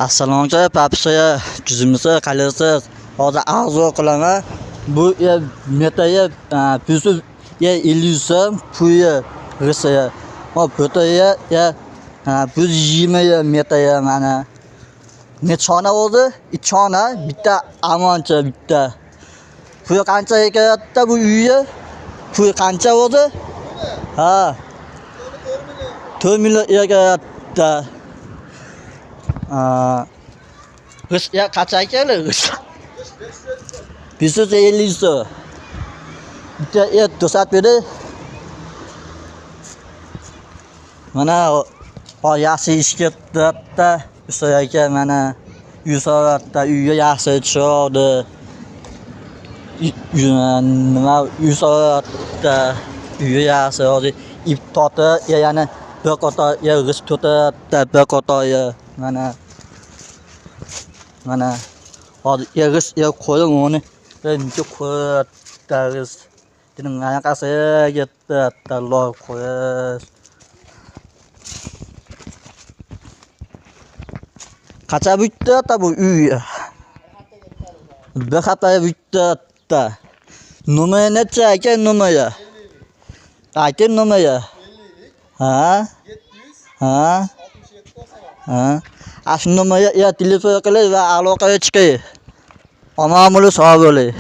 Assalomu alaykum, papsoya, juzimizga qalaysiz? Hozir arzu qilaman. Bu metaga pulsiz 50 so'm, puyi g'isaya. Hop, butaya pul 20 metaga mana. Nechona bo'ldi? 2 chona, bitta amoncha bitta. Puyi qancha ekayapti bu uyga? Puyi qancha bo'ldi? Ha. 4 million ekayapti. G'is qancha kerak g'is? 550 so'm. Bitta to'sat berdi. Mana yaxshi ish ketdi. Ustoz aka mana Yusoratda uyga yaxshi tushadi. Nima Yusoratda uyga yaxshi hozir ip tortib, yana bir qator g'is to'tadi, bir qator mana hozir g'is qo'ydim uni. Necha qo'yadi g'is. Dedim qanaqasi ketdi, Alloh qo'yar. Qancha bitta bu uy? Bir hafta bitta. Numara necha aka numara? Ayting numara. Ha? 700 ha? 67 ha? Shu numaraga telefon qiling va aloqaga chiqing. Omon bo'lib sog' bo'ling.